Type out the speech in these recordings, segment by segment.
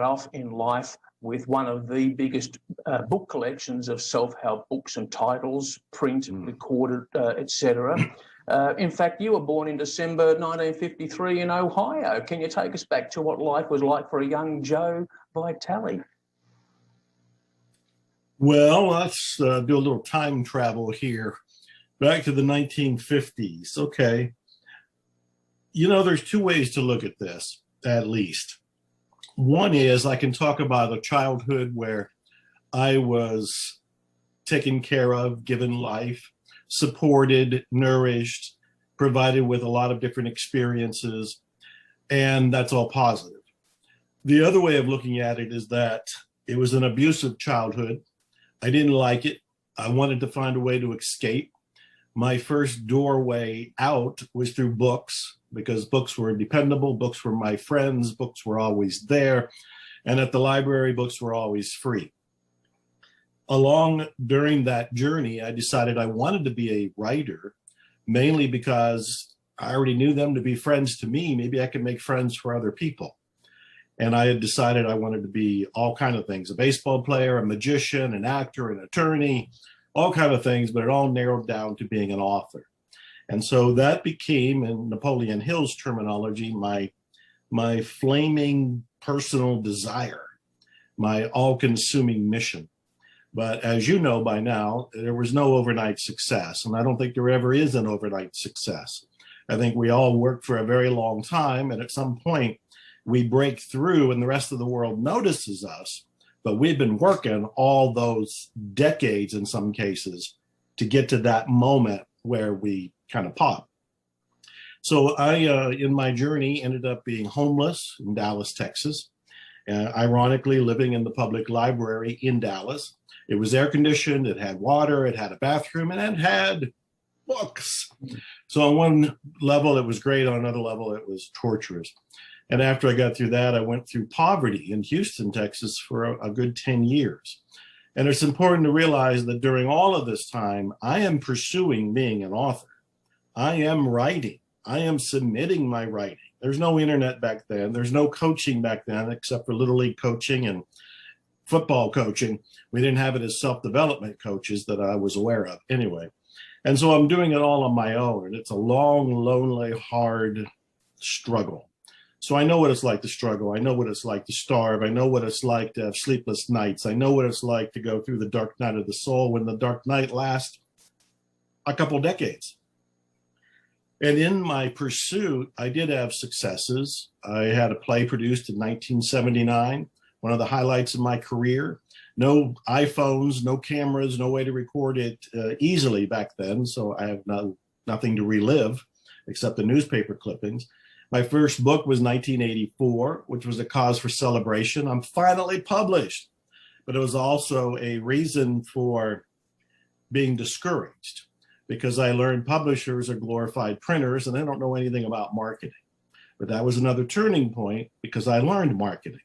off in life with one of the biggest book collections of self-help books and titles, print, recorded, etc. In fact, you were born in December 1953 in Ohio. Can you take us back to what life was like for a young Joe Vitale? Well, let's do a little time travel here. Back to the 1950s. Okay. You know, there's two ways to look at this, at least. One is I can talk about a childhood where I was taken care of, given life, supported, nourished, provided with a lot of different experiences, and that's all positive. The other way of looking at it is that it was an abusive childhood. I didn't like it. I wanted to find a way to escape. My first doorway out was through books, because books were dependable, books were my friends, books were always there, and at the library, books were always free. During that journey, I decided I wanted to be a writer, mainly because I already knew them to be friends to me. Maybe I could make friends for other people. And I had decided I wanted to be all kinds of things, a baseball player, a magician, an actor, an attorney, all kinds of things, but it all narrowed down to being an author. And so that became, in Napoleon Hill's terminology, my flaming personal desire, my all-consuming mission. But as you know by now, there was no overnight success, and I don't think there ever is an overnight success. I think we all work for a very long time, and at some point, we break through and the rest of the world notices us, but we've been working all those decades in some cases to get to that moment where we kind of pop. So I, in my journey, ended up being homeless in Dallas, Texas, ironically living in the public library in Dallas. It was air conditioned, it had water, it had a bathroom, and it had books. So on one level, it was great. On another level, it was torturous. And after I got through that, I went through poverty in Houston, Texas for a good 10 years. And it's important to realize that during all of this time, I am pursuing being an author. I am writing. I am submitting my writing. There's no internet back then. There's no coaching back then, except for Little League coaching and football coaching. We didn't have it as self-development coaches that I was aware of anyway. And so I'm doing it all on my own. It's a long, lonely, hard struggle. So I know what it's like to struggle. I know what it's like to starve. I know what it's like to have sleepless nights. I know what it's like to go through the dark night of the soul when the dark night lasts a couple decades. And in my pursuit, I did have successes. I had a play produced in 1979, one of the highlights of my career. No iPhones, no cameras, no way to record it easily back then. So I have nothing to relive except the newspaper clippings. My first book was 1984, which was a cause for celebration. I'm finally published, but it was also a reason for being discouraged because I learned publishers are glorified printers and they don't know anything about marketing. But that was another turning point because I learned marketing.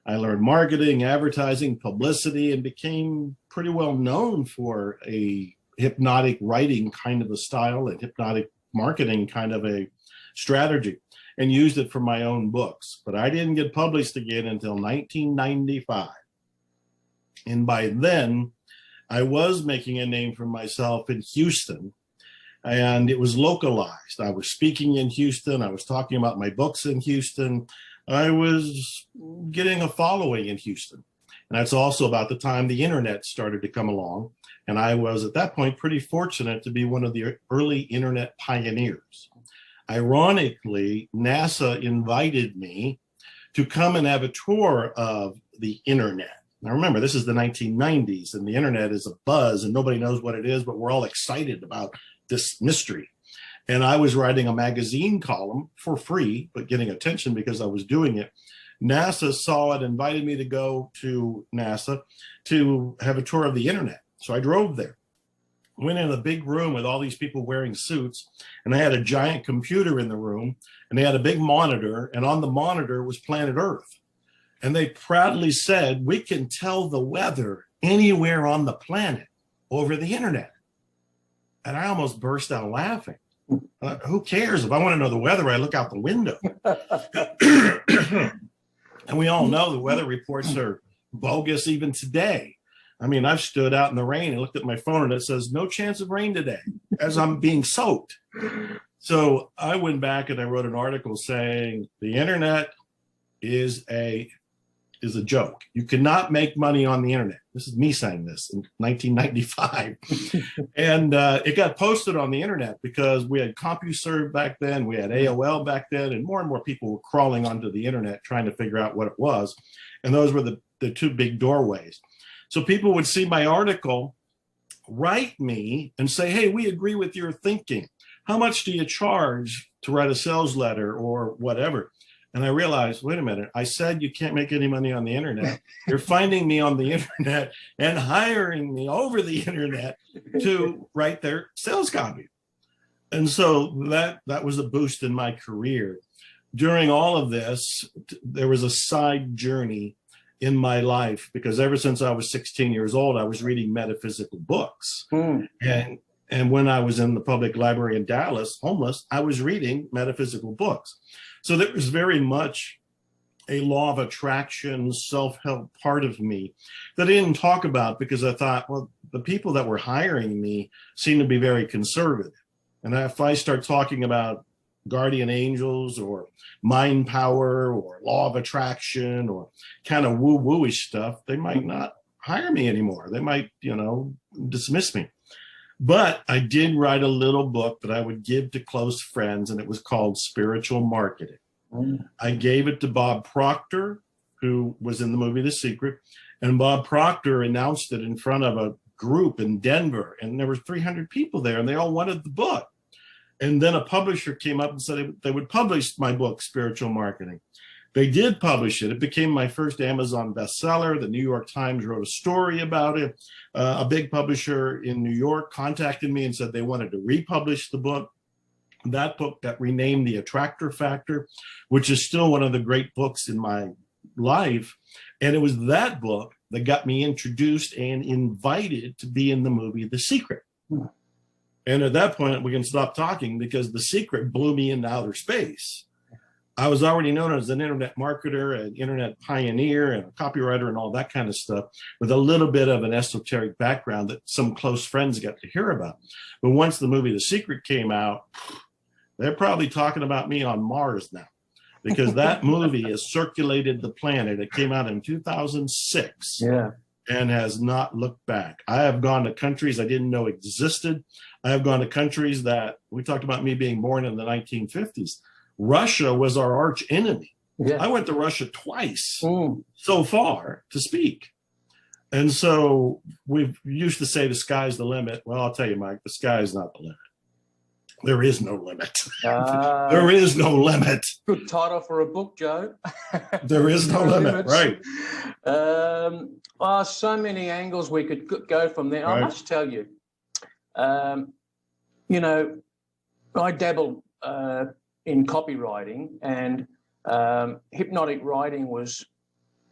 I learned marketing, advertising, publicity, and became pretty well known for a hypnotic writing kind of a style and hypnotic marketing kind of a strategy, and used it for my own books. But I didn't get published again until 1995. And by then, I was making a name for myself in Houston, and it was localized. I was speaking in Houston. I was talking about my books in Houston. I was getting a following in Houston. And that's also about the time the internet started to come along. And I was at that point pretty fortunate to be one of the early internet pioneers. Ironically, NASA invited me to come and have a tour of the internet. Now remember, this is the 1990s and the internet is a buzz and nobody knows what it is, but we're all excited about this mystery. And I was writing a magazine column for free, but getting attention because I was doing it. NASA saw it, invited me to go to NASA to have a tour of the internet. So I drove there. Went in a big room with all these people wearing suits, and they had a giant computer in the room, and they had a big monitor, and on the monitor was planet Earth. And they proudly said, we can tell the weather anywhere on the planet over the internet. And I almost burst out laughing. Who cares? If I want to know the weather, I look out the window. And we all know the weather reports are bogus even today. I mean, I've stood out in the rain and looked at my phone and it says no chance of rain today as I'm being soaked. So I went back and I wrote an article saying the internet is a joke. You cannot make money on the internet. This is me saying this in 1995. And it got posted on the internet because we had CompuServe back then, we had AOL back then, and more people were crawling onto the internet trying to figure out what it was. And those were the two big doorways. So people would see my article, write me and say, hey, we agree with your thinking. How much do you charge to write a sales letter or whatever? And I realized, wait a minute, I said you can't make any money on the internet. You're finding me on the internet and hiring me over the internet to write their sales copy. And so that was a boost in my career. During all of this, there was a side journey in my life because ever since I was 16 years old, I was reading metaphysical books. And when I was in the public library in Dallas, homeless, I was reading metaphysical books. So there was very much a law of attraction, self-help part of me that I didn't talk about because I thought, well, the people that were hiring me seem to be very conservative. And if I start talking about guardian angels or mind power or law of attraction or kind of woo-woo-ish stuff, they might not hire me anymore. They might, dismiss me. But I did write a little book that I would give to close friends, and it was called Spiritual Marketing. I gave it to Bob Proctor, who was in the movie The Secret, and Bob Proctor announced it in front of a group in Denver, and there were 300 people there, and they all wanted the book. And then a publisher came up and said they would publish my book, Spiritual Marketing. They did publish it. It became my first Amazon bestseller. The New York Times wrote a story about it. A big publisher in New York contacted me and said they wanted to republish the book. That book got renamed The Attractor Factor, which is still one of the great books in my life. And it was that book that got me introduced and invited to be in the movie The Secret. And at that point, we can stop talking because The Secret blew me into outer space. I was already known as an internet marketer, an internet pioneer, and a copywriter and all that kind of stuff with a little bit of an esoteric background that some close friends got to hear about. But once the movie The Secret came out, they're probably talking about me on Mars now because that movie has circulated the planet. It came out in 2006 and has not looked back. I have gone to countries I didn't know existed. I have gone to countries that we talked about me being born in the 1950s. Russia was our arch enemy. I went to Russia twice so far to speak. And so we used to say the sky's the limit. Well, I'll tell you, Mike, the sky is not the limit. There is no limit. There is no limit. Good title for a book, Joe. There is no limit, right. So many angles we could go from there. Right. I must tell you, I dabbled in copywriting, and hypnotic writing was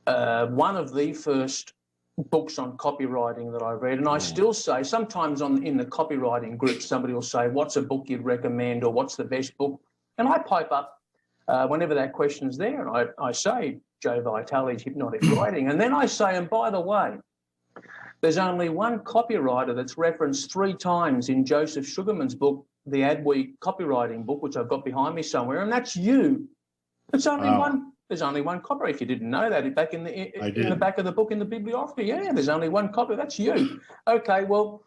one of the first books on copywriting that I read. And I still say, sometimes in the copywriting group, somebody will say, what's a book you'd recommend or what's the best book? And I pipe up whenever that question's there, and I say, JOE VITALE's Hypnotic Writing. And then I say, and by the way, there's only one copywriter that's referenced 3 times in Joseph Sugarman's book, the Adweek copywriting book, which I've got behind me somewhere, and that's you. It's only one. There's only one copy. If you didn't know that, back in the back of the book in the bibliography, there's only one copy. That's you. Okay, well,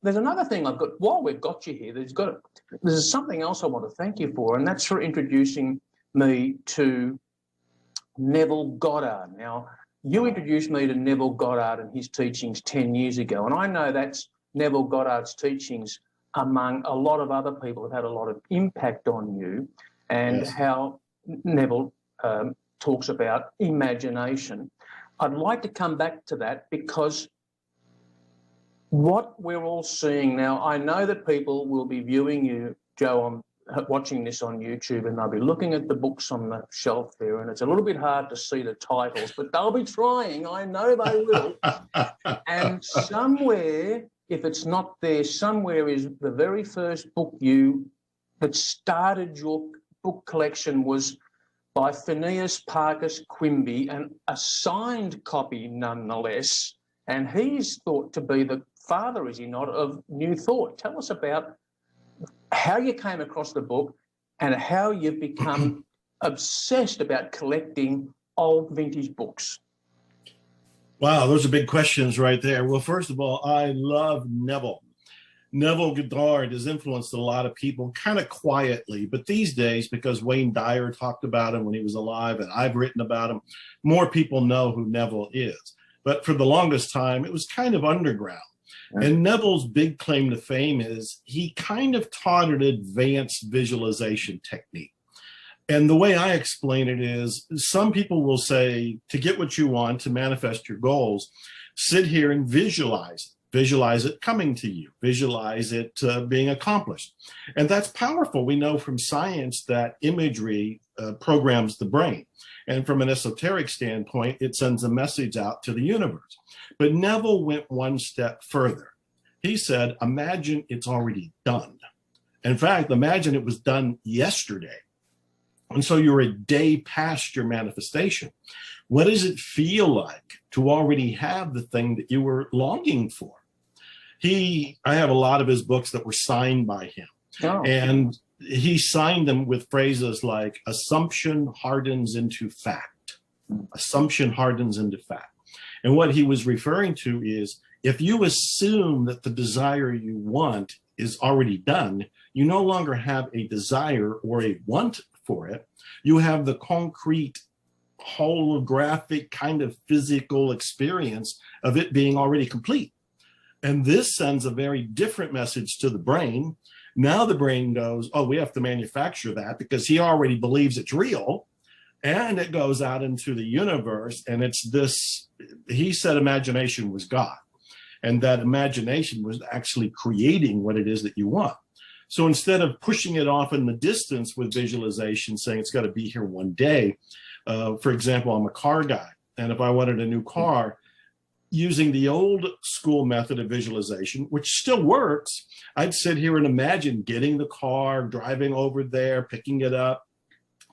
there's another thing I've got. While we've got you here, there's something else I want to thank you for, and that's for introducing me to Neville Goddard. Now, you introduced me to Neville Goddard and his teachings 10 years ago, and I know that's Neville Goddard's teachings among a lot of other people have had a lot of impact on you, and how Neville talks about imagination. I'd like to come back to that because what we're all seeing now, I know that people will be viewing you, Joe, watching this on YouTube, and they'll be looking at the books on the shelf there, and it's a little bit hard to see the titles, but they'll be trying. I know they will. And somewhere, if it's not there, somewhere is the very first book that started your book collection was by Phineas Parkes Quimby, and a signed copy nonetheless. And he's thought to be the father, is he not, of New Thought. Tell us about how you came across the book and how you've become obsessed about collecting old vintage books. Wow, those are big questions right there. Well, first of all, I love Neville. Neville Goddard has influenced a lot of people kind of quietly, but these days, because Wayne Dyer talked about him when he was alive and I've written about him, more people know who Neville is. But for the longest time, it was kind of underground. And Neville's big claim to fame is he kind of taught an advanced visualization technique. And the way I explain it is, some people will say, to get what you want, to manifest your goals, sit here and visualize it. Visualize it coming to you. Visualize it being accomplished. And that's powerful. We know from science that imagery programs the brain. And from an esoteric standpoint, it sends a message out to the universe. But Neville went one step further. He said, imagine it's already done. In fact, imagine it was done yesterday. And so you're a day past your manifestation. What does it feel like to already have the thing that you were longing for? I have a lot of his books that were signed by him. Oh. And he signed them with phrases like, assumption hardens into fact. Assumption hardens into fact. And what he was referring to is, if you assume that the desire you want is already done, you no longer have a desire or a want for it. You have the concrete, holographic kind of physical experience of it being already complete. And this sends a very different message to the brain. Now the brain goes, oh, we have to manufacture that because he already believes it's real. And it goes out into the universe. And it's this, he said imagination was God. And that imagination was actually creating what it is that you want. So instead of pushing it off in the distance with visualization, saying it's got to be here one day, for example, I'm a car guy. And if I wanted a new car, using the old school method of visualization, which still works, I'd sit here and imagine getting the car, driving over there, picking it up.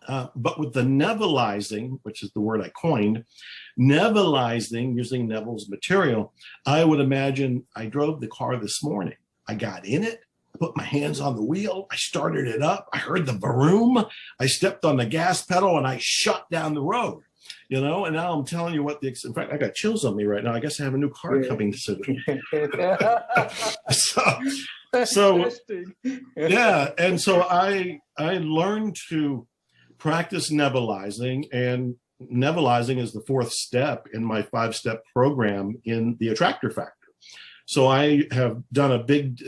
But with the Nevilleizing, which is the word I coined, Nevilleizing, using Neville's material, I would imagine I drove the car this morning. I got in it, put my hands on the wheel, I started it up, I heard the vroom, I stepped on the gas pedal, and I shot down the road. You know, and now I'm telling you what in fact, I got chills on me right now. I guess I have a new car coming soon. so yeah. And so I learned to practice Nevilleizing, and Nevilleizing is the 4th step in my 5-step program in the Attractor Factor. So I have done a big,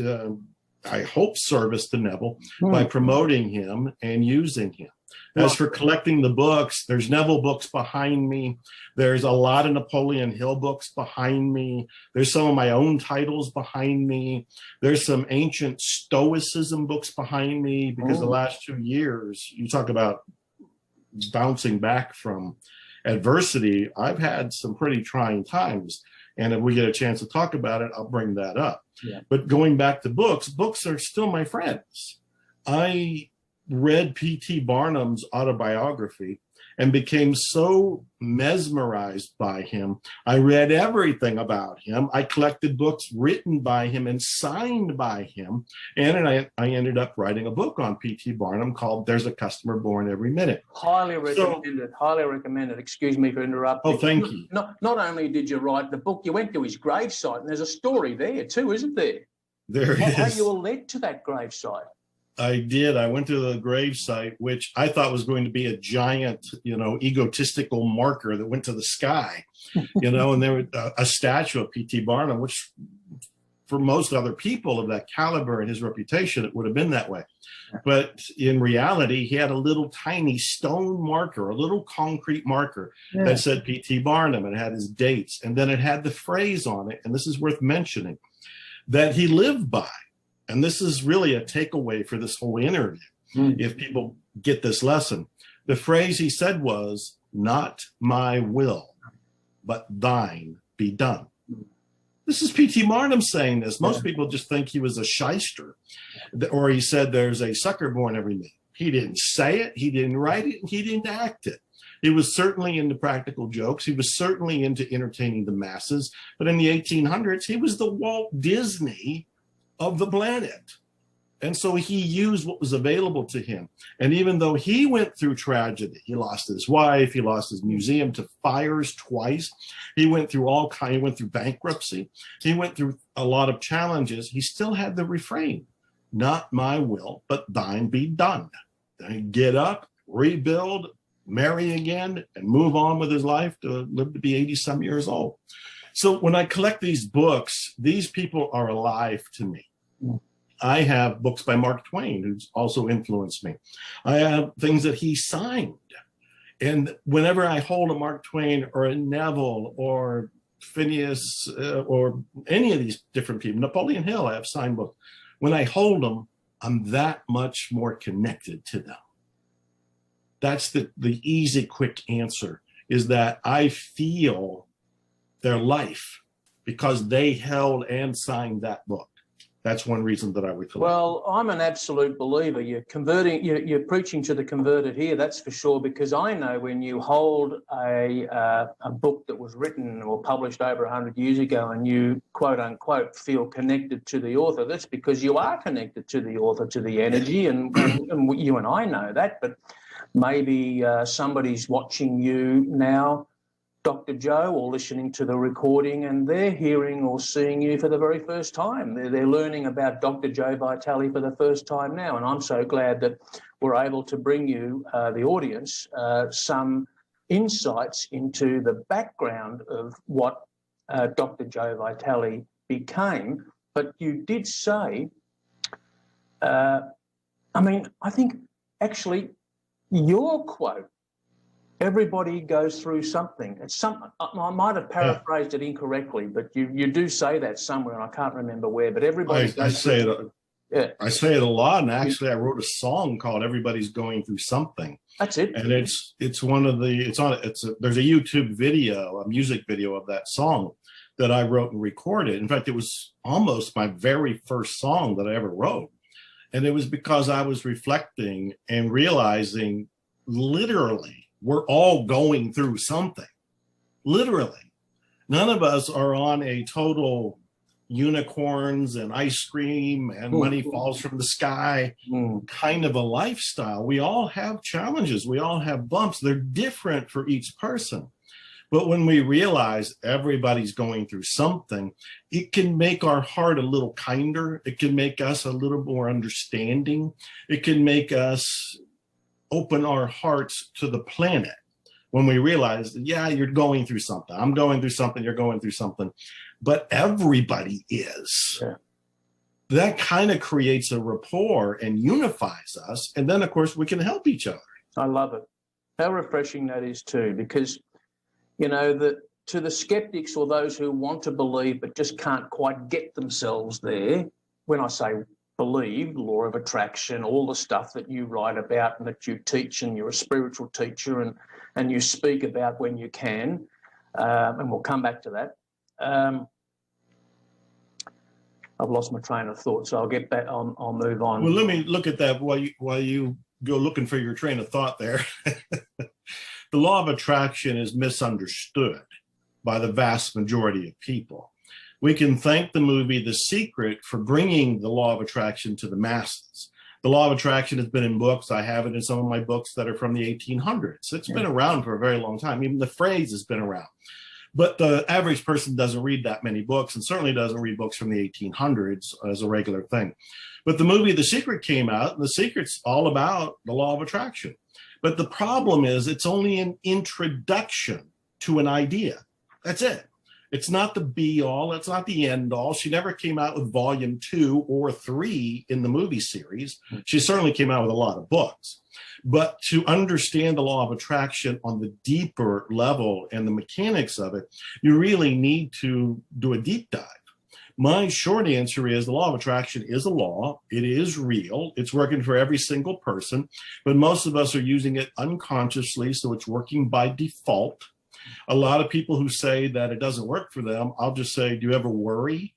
I hope, service to Neville by promoting him and using him. As for collecting the books, there's Neville books behind me. There's a lot of Napoleon Hill books behind me. There's some of my own titles behind me. There's some ancient Stoicism books behind me, because the last 2 years, you talk about bouncing back from adversity. I've had some pretty trying times. And if we get a chance to talk about it, I'll bring that up. Yeah. But going back to books, books are still my friends. I read P.T. Barnum's autobiography and became so mesmerized by him. I read everything about him. I collected books written by him and signed by him. And I ended up writing a book on P.T. Barnum called There's a Customer Born Every Minute. Highly recommended, highly recommended. Excuse me for interrupting. Oh, thank you. Not only did you write the book, you went to his gravesite, and there's a story there too, isn't there? There is. How you were led to that gravesite. I did. I went to the gravesite, which I thought was going to be a giant, egotistical marker that went to the sky, and there was a statue of P.T. Barnum, which for most other people of that caliber and his reputation, it would have been that way. But in reality, he had a little tiny stone marker, a little concrete marker that said P.T. Barnum, and it had his dates. And then it had the phrase on it, and this is worth mentioning, that he lived by. And this is really a takeaway for this whole interview, if people get this lesson. The phrase he said was, not my will, but thine be done. This is P.T. Barnum saying this. Most people just think he was a shyster, or he said there's a sucker born every minute. He didn't say it, he didn't write it, and he didn't act it. He was certainly into practical jokes. He was certainly into entertaining the masses. But in the 1800s, he was the Walt Disney of the planet. And so he used what was available to him. And even though he went through tragedy, he lost his wife, he lost his museum to fires twice. He went through he went through bankruptcy. He went through a lot of challenges. He still had the refrain, not my will, but thine be done. Then get up, rebuild, marry again, and move on with his life to live to be 80 some years old. So when I collect these books, these people are alive to me. I have books by Mark Twain, who's also influenced me. I have things that he signed. And whenever I hold a Mark Twain or a Neville or Phineas or any of these different people, Napoleon Hill, I have signed books. When I hold them, I'm that much more connected to them. That's the easy, quick answer, is that I feel their life because they held and signed that book. That's one reason that I would collect. Well, I'm an absolute believer. You're preaching to the converted here, that's for sure, because I know when you hold a book that was written or published over 100 years ago and you, quote unquote, feel connected to the author, that's because you are connected to the author, to the energy, and you and I know that, but maybe somebody's watching you now, Dr. Joe, or listening to the recording, and they're hearing or seeing you for the very first time. They're learning about Dr. Joe Vitale for the first time now, and I'm so glad that we're able to bring you, the audience, some insights into the background of what Dr. Joe Vitale became. But you did say, I think actually your quote, everybody goes through something. It's I might have paraphrased it incorrectly, but you do say that somewhere, and I can't remember where. But everybody. I say it a lot, and actually, I wrote a song called "Everybody's Going Through Something." That's it. And it's one of the there's a YouTube video, a music video of that song that I wrote and recorded. In fact, it was almost my very first song that I ever wrote, and it was because I was reflecting and realizing, literally, we're all going through something, literally. None of us are on a total unicorns and ice cream and money falls from the sky kind of a lifestyle. We all have challenges. We all have bumps. They're different for each person. But when we realize everybody's going through something, it can make our heart a little kinder. It can make us a little more understanding. It can make us open our hearts to the planet when we realize, yeah, you're going through something. I'm going through something. You're going through something. But everybody is. Yeah. That kind of creates a rapport and unifies us. And then, of course, we can help each other. I love it. How refreshing that is too, because, you know, to the skeptics or those who want to believe but just can't quite get themselves there, when I say believe, law of attraction, all the stuff that you write about and that you teach, and you're a spiritual teacher and you speak about when you can, and we'll come back to that. I've lost my train of thought, so I'll get back. I'll move on. Well, let me look at that while you go looking for your train of thought there. The law of attraction is misunderstood by the vast majority of people. We can thank the movie The Secret for bringing the law of attraction to the masses. The law of attraction has been in books. I have it in some of my books that are from the 1800s. It's been around for a very long time. Even the phrase has been around. But the average person doesn't read that many books, and certainly doesn't read books from the 1800s as a regular thing. But the movie The Secret came out, and The Secret's all about the law of attraction. But the problem is it's only an introduction to an idea. That's it. It's not the be-all. It's not the end-all. She never came out with volume 2 or 3 in the movie series. She certainly came out with a lot of books. But to understand the law of attraction on the deeper level and the mechanics of it, you really need to do a deep dive. My short answer is the law of attraction is a law. It is real. It's working for every single person, but most of us are using it unconsciously, so it's working by default. A lot of people who say that it doesn't work for them, I'll just say, do you ever worry?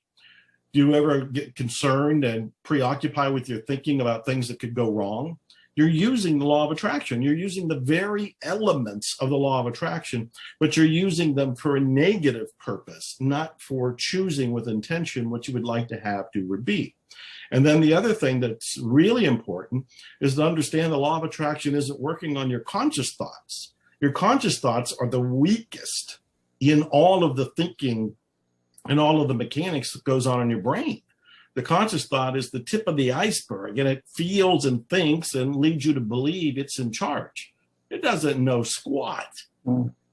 Do you ever get concerned and preoccupied with your thinking about things that could go wrong? you're using the law of attraction. You're using the very elements of the law of attraction, but you're using them for a negative purpose, not for choosing with intention what you would like to have, do, or be. And then the other thing that's really important is to understand the law of attraction isn't working on your conscious thoughts. Your conscious thoughts are the weakest in all of the thinking and all of the mechanics that goes on in your brain. The conscious thought is the tip of the iceberg, and it feels and thinks and leads you to believe it's in charge. It doesn't know squat.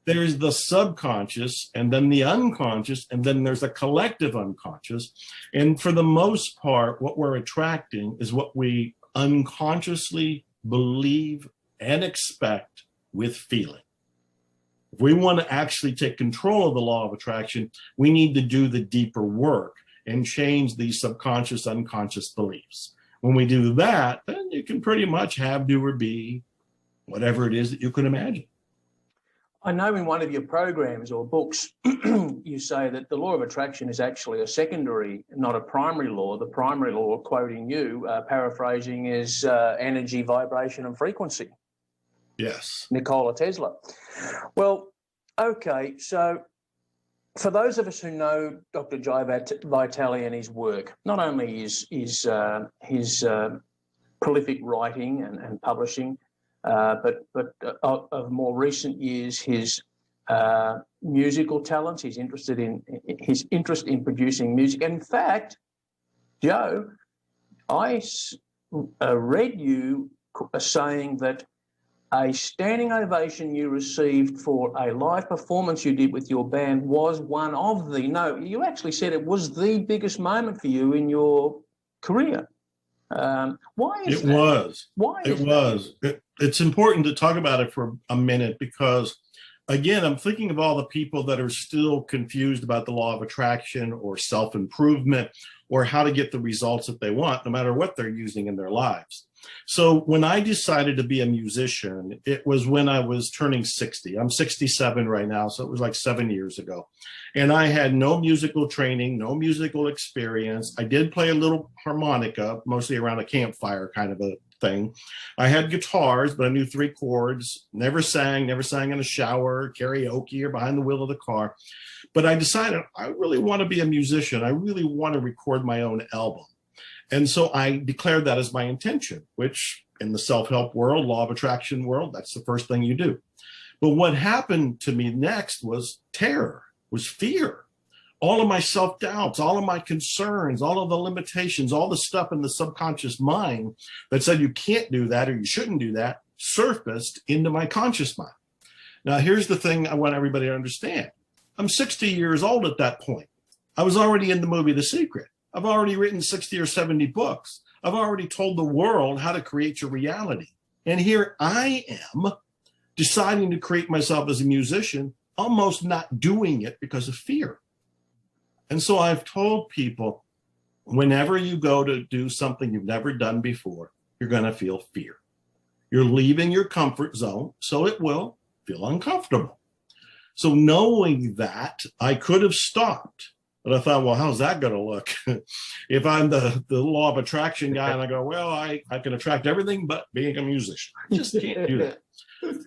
There's the subconscious, and then the unconscious, and then there's a collective unconscious. And for the most part, what we're attracting is what we unconsciously believe and expect with feeling. If we want to actually take control of the law of attraction, we need to do the deeper work and change these subconscious, unconscious beliefs. When we do that, then you can pretty much have, do, or be whatever it is that you can imagine. I know in one of your programs or books, you say that the law of attraction is actually a secondary, not a primary law. The primary law, quoting you, paraphrasing, is energy, vibration, and frequency. Yes. Nikola Tesla. Well, okay, so for those of us who know Dr. Joe Vitale and his work, not only his prolific writing and publishing, but of more recent years, his musical talents, his interest in producing music. And in fact, Joe, I read you saying that a standing ovation you received for a live performance you did with your band was one of the, no, you actually said it was the biggest moment for you in your career. Why is it that? was? Why is it was? It's important to talk about it for a minute because, again, I'm thinking of all the people that are still confused about the law of attraction or self-improvement or how to get the results that they want, no matter what they're using in their lives. So when I decided to be a musician, it was when I was turning 60. I'm 67 right now, so it was like 7 years ago. And I had no musical training, no musical experience. I did play a little harmonica, mostly around a campfire kind of a thing. I had guitars, but I knew 3 chords, never sang in a shower, karaoke, or behind the wheel of the car. But I decided I really want to be a musician. I really want to record my own album. And so I declared that as my intention, which in the self-help world, law of attraction world, that's the first thing you do. But what happened to me next was terror, was fear. All of my self-doubts, all of my concerns, all of the limitations, all the stuff in the subconscious mind that said you can't do that or you shouldn't do that surfaced into my conscious mind. Now, here's the thing I want everybody to understand. I'm 60 years old at that point. I was already in the movie The Secret. I've already written 60 or 70 books. I've already told the world how to create your reality. And here I am deciding to create myself as a musician, almost not doing it because of fear. And so I've told people, whenever you go to do something you've never done before, you're going to feel fear. You're leaving your comfort zone, so it will feel uncomfortable. So knowing that, I could have stopped. But I thought, well, how's that going to look? If I'm the law of attraction guy and I go, well, I can attract everything but being a musician. I just can't do that.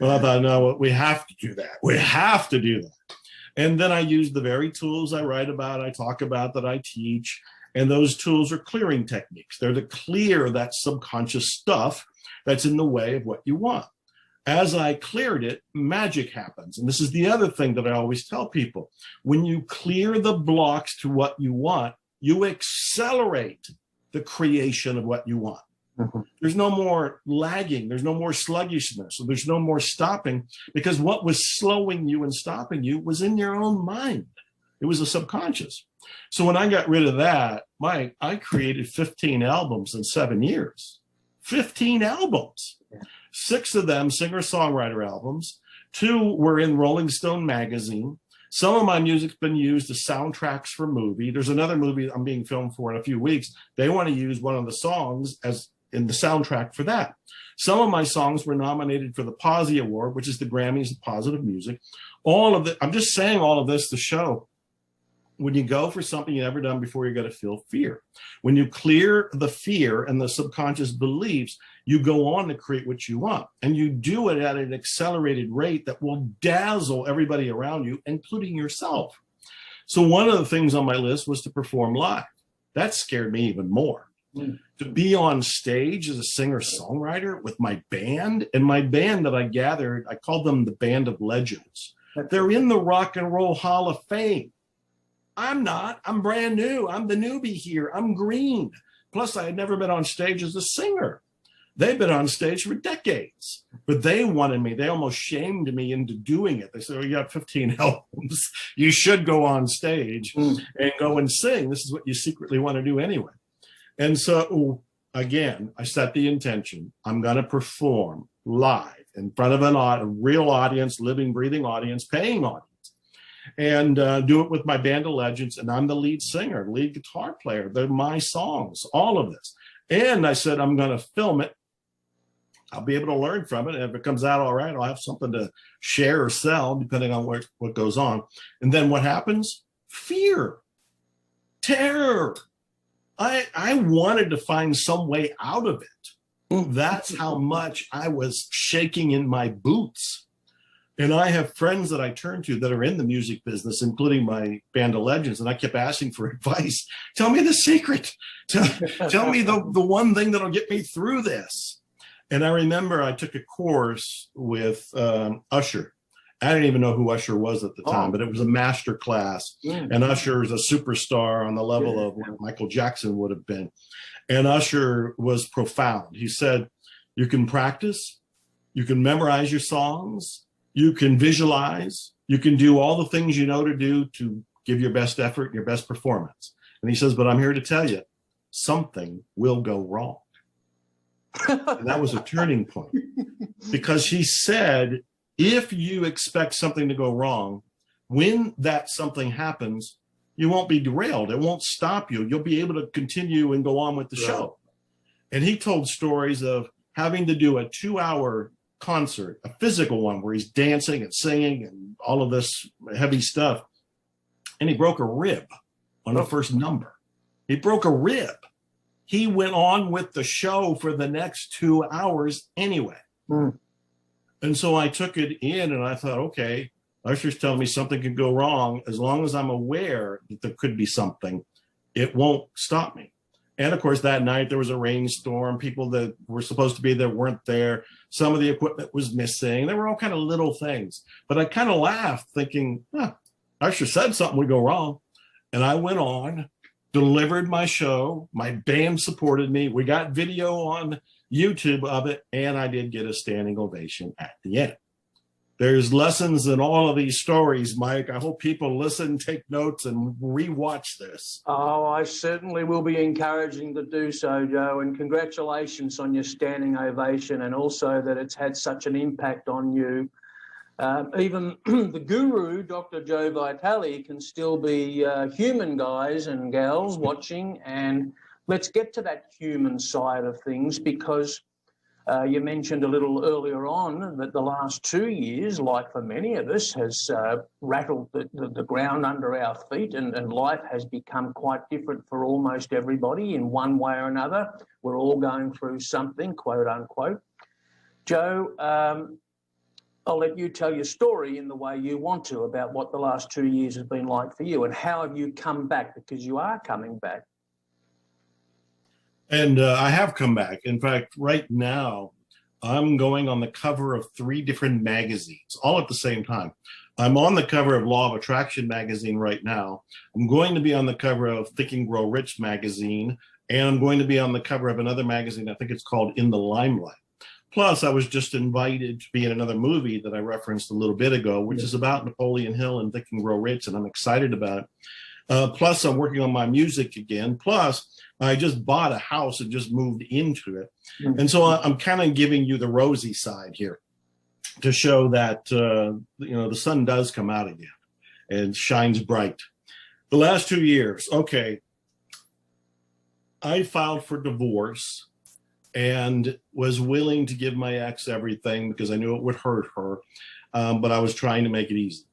Well, I thought, no, we have to do that. We have to do that. And then I use the very tools I write about, I talk about, that I teach. And those tools are clearing techniques. They're to clear that subconscious stuff that's in the way of what you want. As I cleared it, magic happens. And this is the other thing that I always tell people. When you clear the blocks to what you want, you accelerate the creation of what you want. Mm-hmm. There's no more lagging. There's no more sluggishness. So there's no more stopping, because what was slowing you and stopping you was in your own mind. It was the subconscious. So when I got rid of that, Mike, I created 15 albums in 7 years. 15 albums. Yeah. 6 of them singer-songwriter albums. 2 were in Rolling Stone magazine. Some of my music's been used as soundtracks for movie. There's another movie I'm being filmed for in a few weeks. They want to use one of the songs as in the soundtrack for that. Some of my songs were nominated for the Posy Award, which is the Grammys of positive music. All of it, I'm just saying all of this to show when you go for something you've never done before, you're going to feel fear. When you clear the fear and the subconscious beliefs, you go on to create what you want. And you do it at an accelerated rate that will dazzle everybody around you, including yourself. So one of the things on my list was to perform live. That scared me even more. To be on stage as a singer-songwriter with my band, and my band that I gathered, I called them the Band of Legends. They're in the Rock and Roll Hall of Fame. I'm not. I'm brand new. I'm the newbie here. I'm green. Plus, I had never been on stage as a singer. They've been on stage for decades, but they wanted me. They almost shamed me into doing it. They said, "Oh, you got 15 albums. You should go on stage and go and sing. This is what you secretly want to do anyway." And so, again, I set the intention. I'm going to perform live in front of a real audience, living, breathing audience, paying audience, and do it with my Band of Legends. And I'm the lead singer, lead guitar player. They're my songs, all of this. And I said, I'm going to film it. I'll be able to learn from it. And if it comes out all right, I'll have something to share or sell, depending on what goes on. And then what happens? Fear, terror. I wanted to find some way out of it. That's how much I was shaking in my boots. And I have friends that I turn to that are in the music business, including my Band of Legends, and I kept asking for advice. Tell me the secret. Tell me the one thing that'll get me through this. And I remember I took a course with Usher. I didn't even know who Usher was at the time, but it was a master class. And Usher is a superstar on the level of what Michael Jackson would have been. And Usher was profound. He said, you can practice, you can memorize your songs, you can visualize, you can do all the things you know to do to give your best effort and your best performance. And he says, but I'm here to tell you, something will go wrong. And that was a turning point, because he said, if you expect something to go wrong, when that something happens, you won't be derailed. It won't stop you. You'll be able to continue and go on with the show. And he told stories of having to do a 2-hour concert, a physical one where he's dancing and singing and all of this heavy stuff. And he broke a rib on the first number. He broke a rib. He went on with the show for the next 2 hours anyway. And so I took it in and I thought, okay, Usher's telling me something could go wrong. As long as I'm aware that there could be something, it won't stop me. And of course, that night there was a rainstorm. People that were supposed to be there weren't there. Some of the equipment was missing. There were all kind of little things. But I kind of laughed thinking, Usher said something would go wrong. And I went on, delivered my show. My band supported me. We got video on YouTube of it, and I did get a standing ovation at the end. There's lessons in all of these stories, Mike. I hope people listen, take notes, and rewatch this. Oh, I certainly will be encouraging to do so, Joe, and congratulations on your standing ovation, and also that it's had such an impact on you. Even the guru, Dr. Joe Vitale, can still be human, guys and gals, watching. And let's get to that human side of things, because you mentioned a little earlier on that the last 2 years, like for many of us, has rattled the ground under our feet, and life has become quite different for almost everybody in one way or another. We're all going through something, quote unquote. Joe, I'll let you tell your story in the way you want to about what the last 2 years has been like for you, and how have you come back, because you are coming back. And I have come back. In fact, right now, I'm going on the cover of 3 different magazines, all at the same time. I'm on the cover of Law of Attraction magazine right now. I'm going to be on the cover of Think and Grow Rich magazine, and I'm going to be on the cover of another magazine, I think it's called In the Limelight. Plus, I was just invited to be in another movie that I referenced a little bit ago, which is about Napoleon Hill and Think and Grow Rich, and I'm excited about it. Plus, I'm working on my music again. Plus, I just bought a house and just moved into it. And so I'm kind of giving you the rosy side here to show that, the sun does come out again and shines bright. The last 2 years, okay, I filed for divorce and was willing to give my ex everything because I knew it would hurt her, but I was trying to make it easy.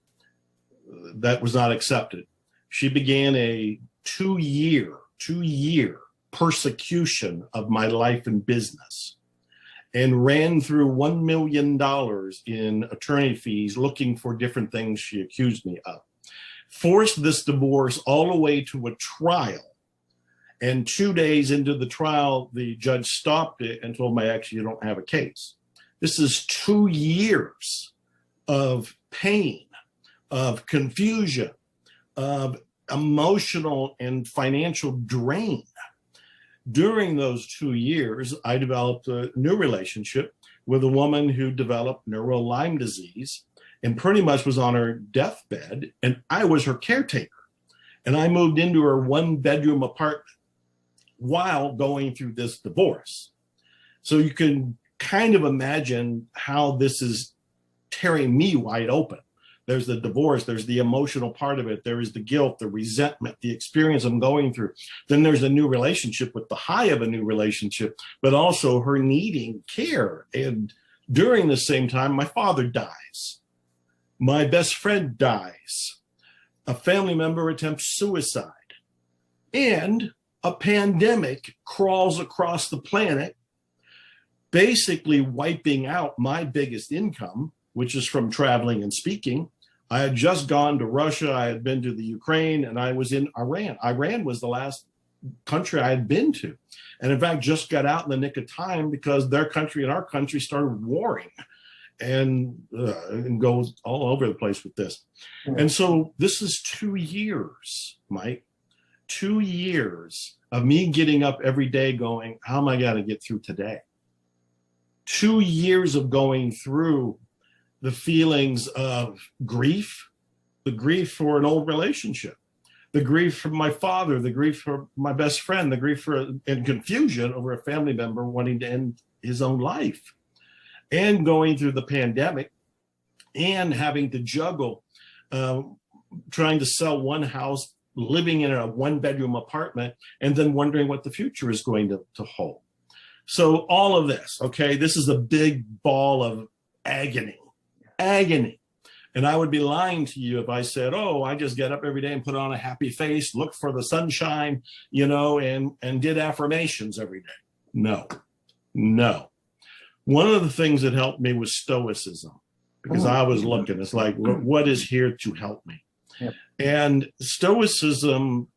That was not accepted. She began a 2 year persecution of my life and business. and ran through $1 million in attorney fees looking for different things she accused me of. Forced this divorce all the way to a trial. And 2 days into the trial, the judge stopped it and told my ex, you don't have a case. This is 2 years of pain, of confusion, of emotional and financial drain. During those 2 years, I developed a new relationship with a woman who developed Lyme disease and pretty much was on her deathbed, and I was her caretaker. And I moved into her 1-bedroom apartment while going through this divorce. So you can kind of imagine how this is tearing me wide open. There's the divorce, there's the emotional part of it, there is the guilt, the resentment, the experience I'm going through. Then there's a new relationship with the high of a new relationship, but also her needing care. And during the same time, my father dies. My best friend dies. A family member attempts suicide. And a pandemic crawls across the planet, basically wiping out my biggest income, which is from traveling and speaking. I had just gone to Russia, I had been to the Ukraine, and I was in Iran. Iran was the last country I had been to. And in fact, just got out in the nick of time because their country and our country started warring, and goes all over the place with this. And so this is 2 years, Mike, 2 years of me getting up every day going, how am I going to get through today? 2 years of going through the feelings of grief, the grief for an old relationship, the grief for my father, the grief for my best friend, the grief for and confusion over a family member wanting to end his own life, and going through the pandemic and having to juggle trying to sell one house, living in a 1-bedroom apartment, and then wondering what the future is going to hold. So all of this, okay, this is a big ball of agony. And I would be lying to you if I said, oh, I just get up every day and put on a happy face, look for the sunshine, and did affirmations every day. No. One of the things that helped me was stoicism, because I was looking, it's like, what is here to help me? Yep. And stoicism,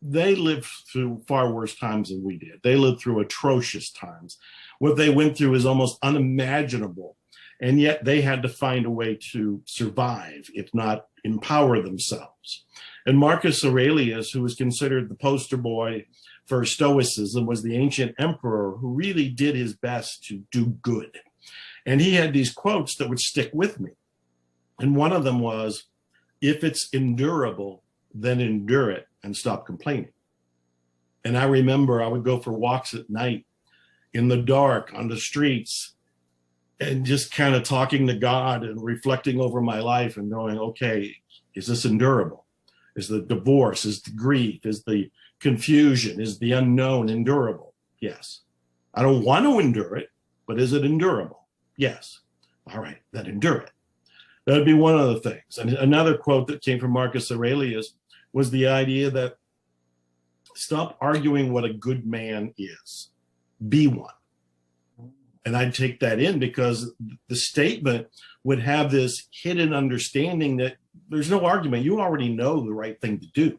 they lived through far worse times than we did. They lived through atrocious times. What they went through is almost unimaginable. And yet they had to find a way to survive, if not empower themselves. And Marcus Aurelius, who was considered the poster boy for Stoicism, was the ancient emperor who really did his best to do good. And he had these quotes that would stick with me. And one of them was, if it's endurable, then endure it and stop complaining. And I remember I would go for walks at night in the dark on the streets, and just kind of talking to God and reflecting over my life and going, okay, is this endurable? Is the divorce, is the grief, is the confusion, is the unknown endurable? Yes. I don't want to endure it, but is it endurable? Yes. All right, then endure it. That would be one of the things. And another quote that came from Marcus Aurelius was the idea that stop arguing what a good man is. Be one. And I'd take that in because the statement would have this hidden understanding that there's no argument. You already know the right thing to do.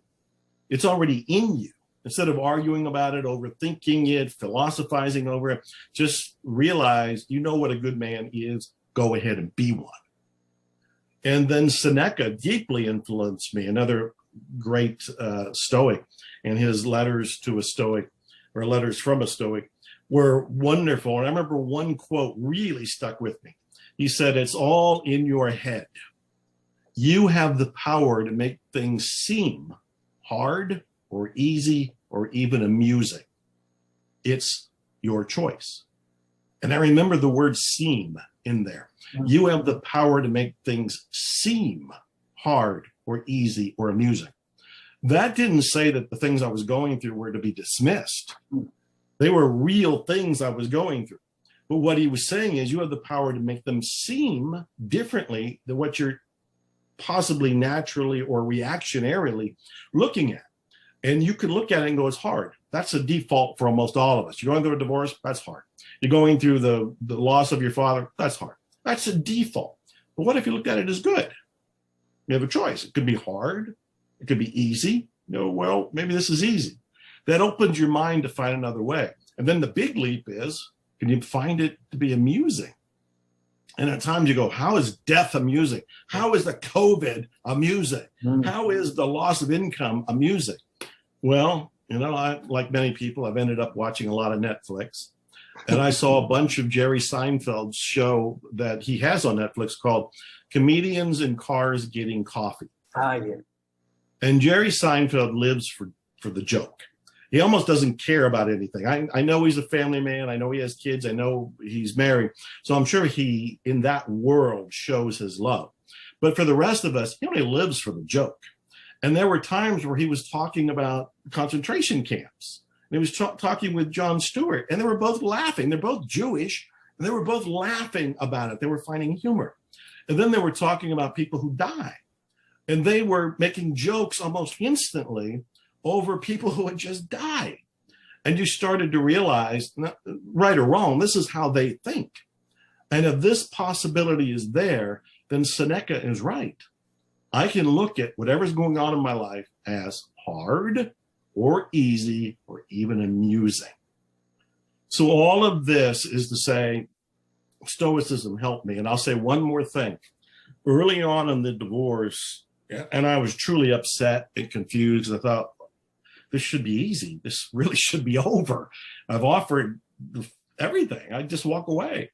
It's already in you. Instead of arguing about it, overthinking it, philosophizing over it, just realize you know what a good man is. Go ahead and be one. And then Seneca deeply influenced me, another great Stoic, and his letters to a Stoic, or letters from a Stoic, were wonderful. And I remember one quote really stuck with me. He said, it's all in your head. You have the power to make things seem hard or easy or even amusing. It's your choice. And I remember the word seem in there. You have the power to make things seem hard or easy or amusing. That didn't say that the things I was going through were to be dismissed. They were real things I was going through. But what he was saying is you have the power to make them seem differently than what you're possibly naturally or reactionarily looking at. And you can look at it and go, it's hard. That's a default for almost all of us. You're going through a divorce, that's hard. You're going through the loss of your father. That's hard. That's a default. But what if you look at it as good? You have a choice. It could be hard. It could be easy. Well, maybe this is easy. That opens your mind to find another way. And then the big leap is, can you find it to be amusing? And at times you go, how is death amusing? How is the COVID amusing? How is the loss of income amusing? Well, like many people, I've ended up watching a lot of Netflix. And I saw a bunch of Jerry Seinfeld's show that he has on Netflix called Comedians in Cars Getting Coffee. Ah, yeah. And Jerry Seinfeld lives for the joke. He almost doesn't care about anything. I know he's a family man. I know he has kids. I know he's married. So I'm sure he, in that world, shows his love. But for the rest of us, he only lives for the joke. And there were times where he was talking about concentration camps. And he was talking with Jon Stewart, and they were both laughing. They're both Jewish, and they were both laughing about it. They were finding humor. And then they were talking about people who die. And they were making jokes almost instantly over people who had just died. And you started to realize, right or wrong, this is how they think. And if this possibility is there, then Seneca is right. I can look at whatever's going on in my life as hard or easy or even amusing. So all of this is to say, Stoicism helped me. And I'll say one more thing. Early on in the divorce, and I was truly upset and confused. I thought, this should be easy. This really should be over. I've offered everything. I just walk away.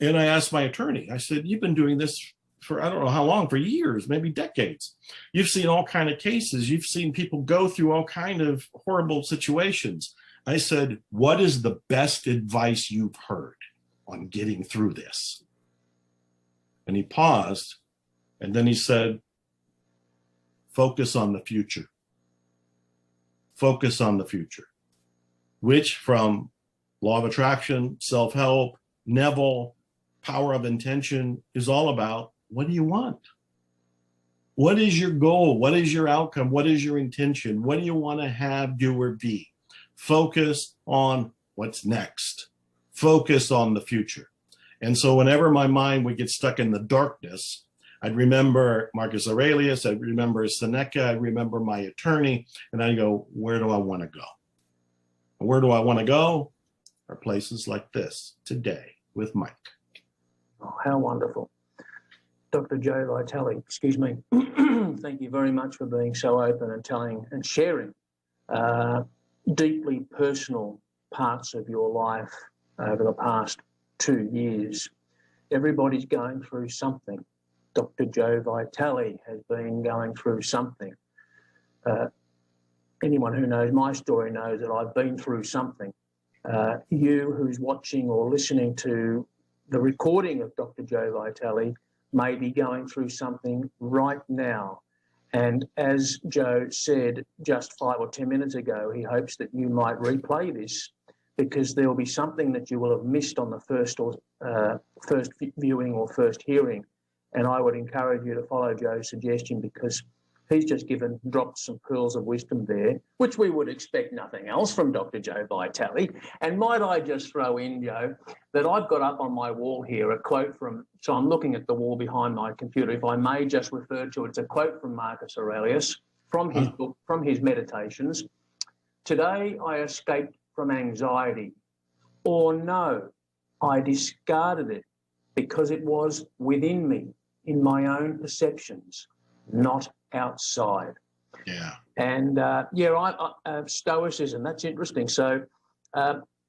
And I asked my attorney, I said, you've been doing this for, I don't know how long, for years, maybe decades. You've seen all kinds of cases. You've seen people go through all kinds of horrible situations. I said, what is the best advice you've heard on getting through this? And he paused, and then he said, focus on the future. Focus on the future, which from law of attraction, self-help, Neville, power of intention is all about, what do you want? What is your goal? What is your outcome? What is your intention? What do you want to have, do, or be? Focus on what's next. Focus on the future. And so whenever my mind would get stuck in the darkness, I'd remember Marcus Aurelius, I'd remember Seneca, I'd remember my attorney, and I'd go, where do I want to go? And where do I want to go? Are places like this, today, with Mike. Oh, how wonderful. Dr. Joe Vitale, excuse me, thank you very much for being so open and telling and sharing deeply personal parts of your life over the past 2 years. Everybody's going through something. Dr. Joe Vitale has been going through something. Anyone who knows my story knows that I've been through something. You who's watching or listening to the recording of Dr. Joe Vitale may be going through something right now. And as Joe said just 5 or 10 minutes ago, he hopes that you might replay this, because there will be something that you will have missed on the first viewing or first hearing. And I would encourage you to follow Joe's suggestion, because he's just dropped some pearls of wisdom there, which we would expect nothing else from Dr. Joe Vitale. And might I just throw in, Joe, that I've got up on my wall here a quote from, so I'm looking at the wall behind my computer, if I may just refer to it. It's a quote from Marcus Aurelius from his book, from his Meditations. Today I escaped from anxiety, or no, I discarded it because it was within me, in my own perceptions, not outside. Yeah. And Stoicism, that's interesting. So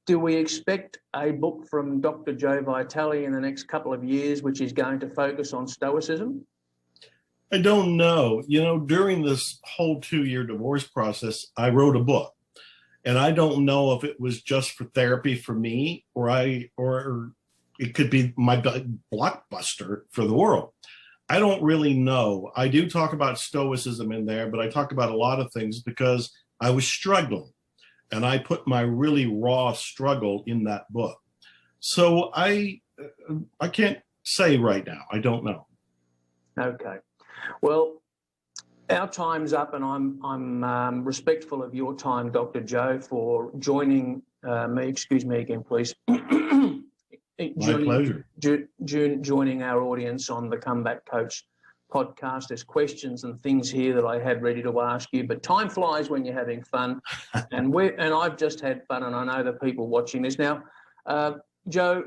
do we expect a book from Dr. Joe Vitale in the next couple of years which is going to focus on Stoicism? I don't know. During this whole 2-year divorce process, I wrote a book. And I don't know if it was just for therapy for me, or it could be my blockbuster for the world. I don't really know. I do talk about Stoicism in there, but I talk about a lot of things because I was struggling, and I put my really raw struggle in that book. So I can't say right now. I don't know. Okay. Well, our time's up, and I'm respectful of your time, Dr. Joe, for joining me. Excuse me again, please. joining our audience on the Comeback Coach podcast. There's questions and things here that I had ready to ask you, but time flies when you're having fun, and I've just had fun, and I know the people watching this now. Joe,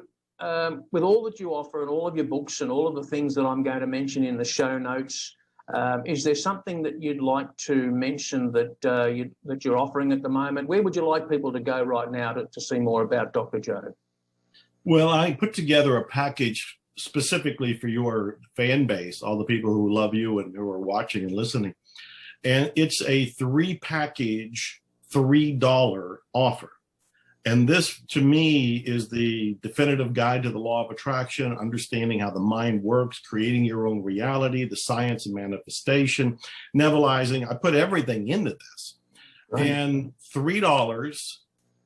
with all that you offer and all of your books and all of the things that I'm going to mention in the show notes, is there something that you'd like to mention that you're offering at the moment? Where would you like people to go right now to see more about Dr. Joe? Well, I put together a package specifically for your fan base, all the people who love you and who are watching and listening. And it's a 3-package, $3 offer. And this, to me, is the definitive guide to the law of attraction, understanding how the mind works, creating your own reality, the science of manifestation, Nevilleizing. I put everything into this. Right. And $3,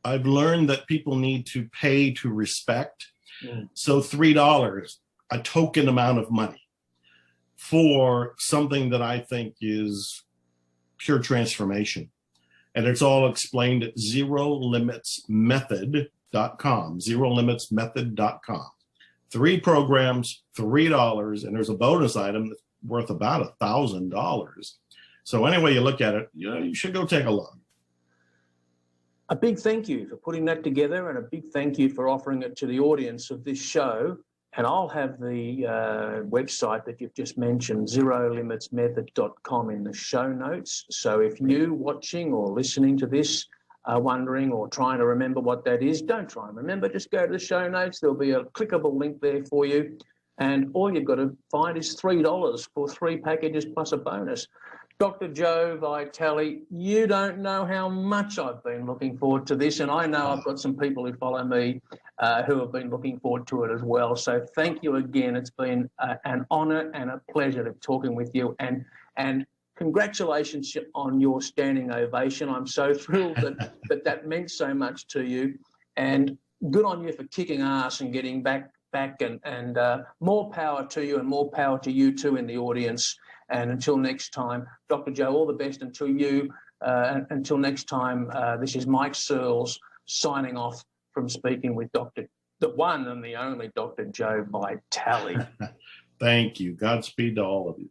I've learned that people need to pay to respect. So $3, a token amount of money for something that I think is pure transformation. And it's all explained at zerolimitsmethod.com, zerolimitsmethod.com. 3 programs, $3, and there's a bonus item that's worth about $1,000. So any way you look at it, you should go take a look. A big thank you for putting that together, and a big thank you for offering it to the audience of this show. And I'll have the website that you've just mentioned, zerolimitsmethod.com, in the show notes. So if you watching or listening to this are wondering or trying to remember what that is, don't try and remember. Just go to the show notes. There'll be a clickable link there for you. And all you've got to find is $3 for 3 packages plus a bonus. Dr. Joe Vitale, you don't know how much I've been looking forward to this, and I know I've got some people who follow me who have been looking forward to it as well. So thank you again. It's been an honour and a pleasure to talking with you, and congratulations on your standing ovation. I'm so thrilled that meant so much to you, and good on you for kicking ass and getting back, and more power to you, and more power to you too in the audience. And until next time, Dr. Joe, all the best until next time. This is Mike Searles signing off from speaking with the one and the only Dr. Joe Vitale. Thank you. Godspeed to all of you.